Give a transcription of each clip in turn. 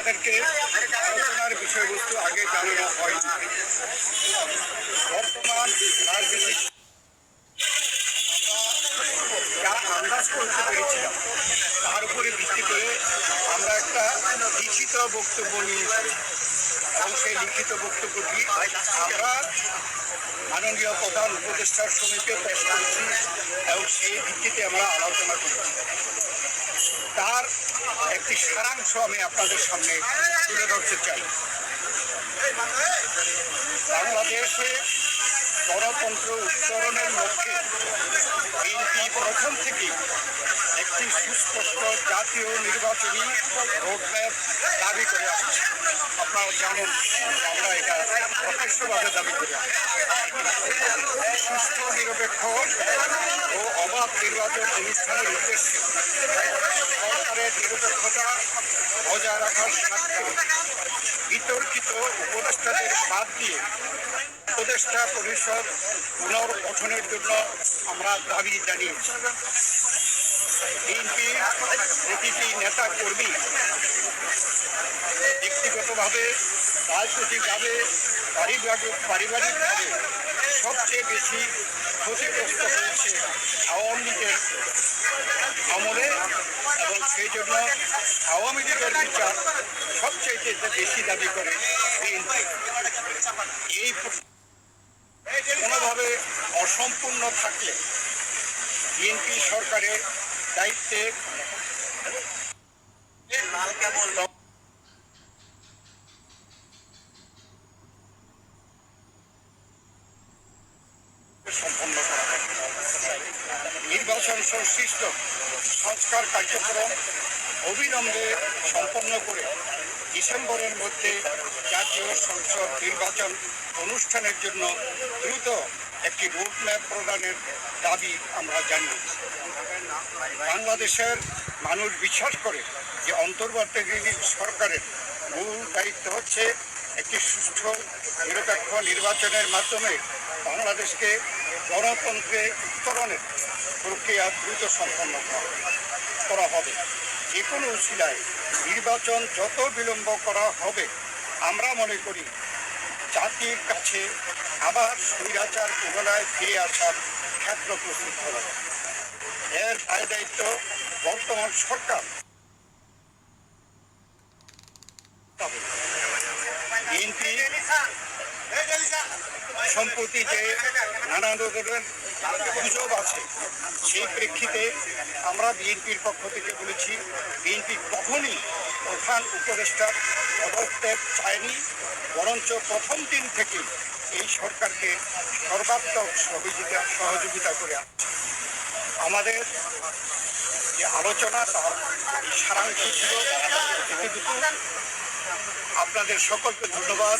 আলোচনার বিষয়বস্তু আগে জানানো হয়নি। বর্তমান রাজনীতি যা আন্দাজ করতে পেরেছিলাম তার উপরে ভিত্তি করে আমরা একটা লিখিত বক্তব্য নিয়ে এসেছি এবং সেই লিখিত বক্তব্যটি আমরা মাননীয় প্রধান উপদেষ্টার সমিতিও পেশ করেছি এবং সেই ভিত্তিতে আমরা আলোচনা করেছি। তার একটি সারাংশ আমি আপনাদের সামনে তুলে ধরতে চাই। বাংলাদেশে গণতন্ত্র উত্তরণের লক্ষ্যে বিএনপি প্রথম থেকেই একটি সুস্পষ্ট জাতীয় নির্বাচনী রোডম্যাপ দাবি করে আসছে। আপনারা জানেন আমরা এটা প্রত্যক্ষভাবে দাবি করে সুস্থ নিরপেক্ষ ও অবাধ নির্বাচন অনুষ্ঠানের উদ্দেশ্যে সরকারের নিরপেক্ষতা বজায় রাখার স্বার্থে বিতর্কিত উপদেষ্টাদের বাদ দিয়ে উপদেষ্টা পরিষদ পুনর্গঠনের জন্য আমরা দাবি জানিয়েছি। বিএনপি প্রতিটি নেতা কর্মী ব্যক্তিগতভাবে, রাজনৈতিকভাবে, পারিবারিকভাবে সবচেয়ে বেশি ক্ষতিগ্রস্ত হয়েছে আওয়ামী লীগের আমলে এবং সেই জন্য আওয়ামী লীগের বিচার সবচেয়ে বেশি দাবি করে বিএনপি। এই কোনোভাবে অসম্পূর্ণ থাকলে বিএনপি সরকারের দায়িত্বে সম্পন্ন করা হয়। নির্বাচন সংশ্লিষ্ট সংস্কার কার্যক্রম অবিলম্বে সম্পন্ন করে ডিসেম্বরের মধ্যে জাতীয় সংসদ নির্বাচন অনুষ্ঠানের জন্য দ্রুত একটি রোডম্যাপ প্রদানের দাবি আমরা জানিয়েছি। বাংলাদেশের মানুষ বিশ্বাস করে যে অন্তর্বর্তীকালীন সরকারের মূল দায়িত্ব হচ্ছে একটি সুষ্ঠু নিরপেক্ষ নির্বাচনের মাধ্যমে বাংলাদেশকে গণতন্ত্রে উত্তরণের প্রক্রিয়া দ্রুত সম্পন্ন করা হবে। যে কোনো উশিলায় নির্বাচন যত বিলম্ব করা হবে আমরা মনে করি জাতির কাছে আবার স্বৈরাচার পুনরায় ফিরে আসার ক্ষেত্র প্রস্তুত হবে। এর দায় দায়িত্ব বর্তমান সরকার। বিএনপি সম্প্রতি যে নানান ধরনের গুজব আছে সেই প্রেক্ষিতে আমরা বিএনপির পক্ষ থেকে বলেছি বিএনপি কখনই প্রধান উপদেষ্টার পদত্যাগ চায়নি, বরঞ্চ প্রথম দিন থেকে এই সরকারকে সর্বাত্মক সহযোগিতা করে আসছে। আমাদের যে আলোচনা তার সারাংশ ছিল এতটুকু। আপনাদের সকলকে ধন্যবাদ।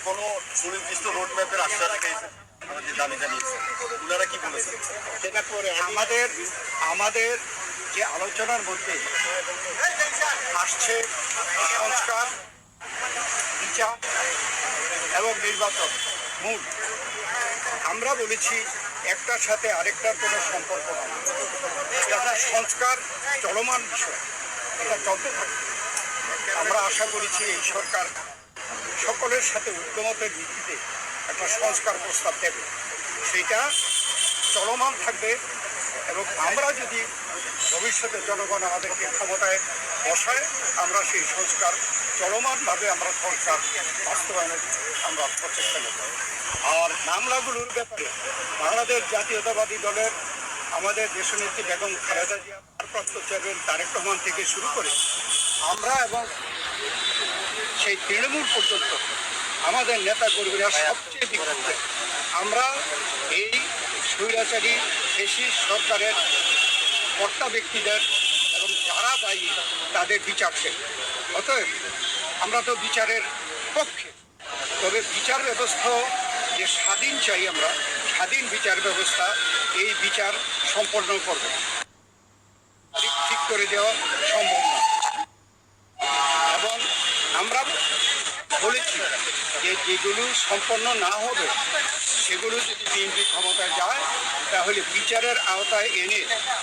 কোনো সুনির্দিষ্ট রোডম্যাপের আশ্বাস পেয়েছেন, আমাদের দাবি জানিয়েছেন, ওনারা কি বলেছেন? সেটা পরে আমাদের যে আলোচনার মধ্যে আসছে সংস্কার, বিচার এবং নির্বাচন মূল। আমরা বলেছি একটার সাথে আরেকটার কোনো সম্পর্ক নেই। এটা সংস্কার চলমান বিষয়, এটা চলতে থাকে। আমরা আশা করেছি এই সরকার সকলের সাথে ঐক্যমতের ভিত্তিতে একটা সংস্কার প্রস্তাব দেবে, সেইটা চলমান থাকবে এবং আমরা যদি ভবিষ্যতে জনগণ আমাদেরকে ক্ষমতায় বসায় আমরা সেই সংস্কার চলমানভাবে আমরা সংস্কার বাস্তবায়নের আমরা প্রচেষ্টা নেব। আর মামলাগুলোর ব্যাপারে বাংলাদেশ জাতীয়তাবাদী দলের আমাদের দেশনেত্রী বেগম খালেদা জিয়া, ভারপ্রাপ্ত চেয়ারম্যান তারেক রহমান থেকে শুরু করে আমরা এবং সেই তৃণমূল পর্যন্ত আমাদের নেতা কর্মীরা সবচেয়ে বিক্ষুব্ধ। আমরা এই স্বৈরাচারী ফ্যাসিস্ট সরকারের কর্তা ব্যক্তিদের এবং যারা দায়ী তাদের বিচার চাই। অতএব আমরা তো বিচারের পক্ষে, তবে বিচার ব্যবস্থা যে স্বাধীন চাই, আমরা স্বাধীন বিচার ব্যবস্থা, এই বিচার সম্পন্ন করব। ঠিক করে দেওয়া সম্ভব না এবং আমরা বলেছি যে যেগুলো সম্পন্ন না হবে সেগুলো যদি বিএনপি ক্ষমতায় যায় তাহলে বিচারের আওতায় এনে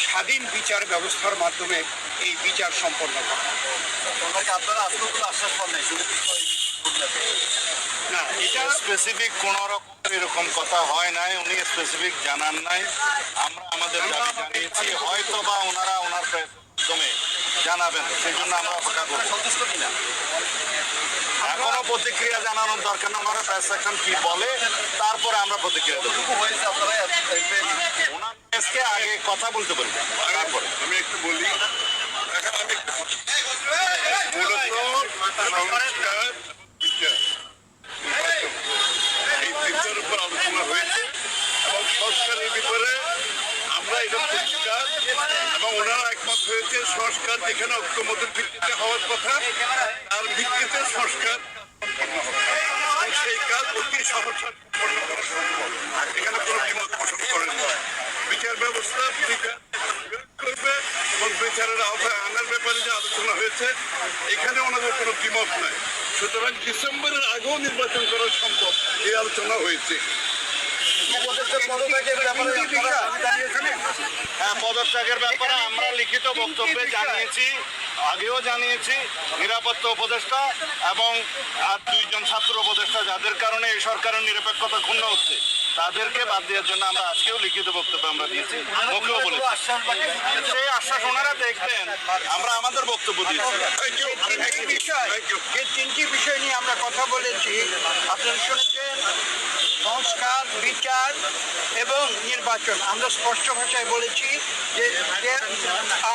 স্বাধীন বিচার ব্যবস্থার মাধ্যমে এই বিচার সম্পন্ন করা। আপনারা আজকে কোনো আশ্বাস পান নাই সুনির্দিষ্ট না, এটা স্পেসিফিক কোন রকম এরকম কথা হয় নাই, উনি স্পেসিফিক জানান নাই। আমরা আমাদের দাবি জানিয়েছি, হয়তো বা ওনারা ওনার মাধ্যমে জানাবেন, সেই জন্য আমরা অপেক্ষা করব। সন্তুষ্ট কিনা এখনো প্রতিক্রিয়া জানানোর দরকার না, ওনারা প্রেস সেকশন কি বলে তারপরে আমরা প্রতিক্রিয়া দেবো। কতটুকু হয়েছে আপনারা ওনার প্রেসকে আগে কথা বলতে পারি, তারপরে আমি একটু বলি এখন আমি এই তিনটার উপর আলোচনা হয়েছে এবং সংস্কারের ব্যাপারে আমরা এটা পরিষ্কার এবং ওনারা একমত হয়েছে সংস্কার যেখানে ঐক্যমতের ভিত্তিতে হওয়ার কথা তার ভিত্তিতে সংস্কার সেই কাজ অতি সহজে সম্পন্ন করা সম্ভব। এখানে কোনো বিমত পোষণ করেন না। বিচার ব্যবস্থা বিচার করবে এবং বিচারের আওতায় আনার ব্যাপারে যে আলোচনা হয়েছে এখানে ওনাদের কোনো দ্বিমত নাই। সুতরাং ডিসেম্বরের আগেও নির্বাচন করা সম্ভব এই আলোচনা হয়েছে। হ্যাঁ, পদত্যাগের ব্যাপারে আমরা লিখিত বক্তব্যে জানিয়েছি, আগেও জানিয়েছি। নিরাপত্তা উপদেষ্টা এবং আর দুইজন ছাত্র উপদেষ্টা যাদের কারণে এই সরকারের নিরপেক্ষতা ক্ষুণ্ণ হচ্ছে তাদেরকে বাদ দেওয়ার জন্য আমরা আজকেও লিখিত বক্তব্য আমরা দিয়েছি, মুখেও বলেছি। সেই আশ্বাস ওনারা দেখবেন, আমরা আমাদের বক্তব্য দিয়েছি। যে তিনটি বিষয় নিয়ে আমরা কথা বলেছি আপনারা শুনেছেন, সংস্কার, বিচার এবং নির্বাচন। আমরা স্পষ্ট ভাষায় বলেছি যে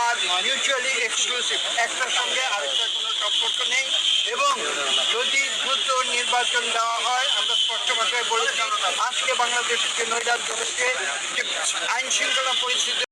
আর মিউচুয়ালি এক্সক্লুসিভ, একটার সঙ্গে আরেকটার কোনো সম্পর্ক নেই এবং যদি দ্রুত নির্বাচন দেওয়া হয়, আমরা স্পষ্ট ভাষায় বলেছি আজকে বাংলাদেশের যে নৈরাজ্য হচ্ছে, যে আইন শৃঙ্খলা পরিস্থিতি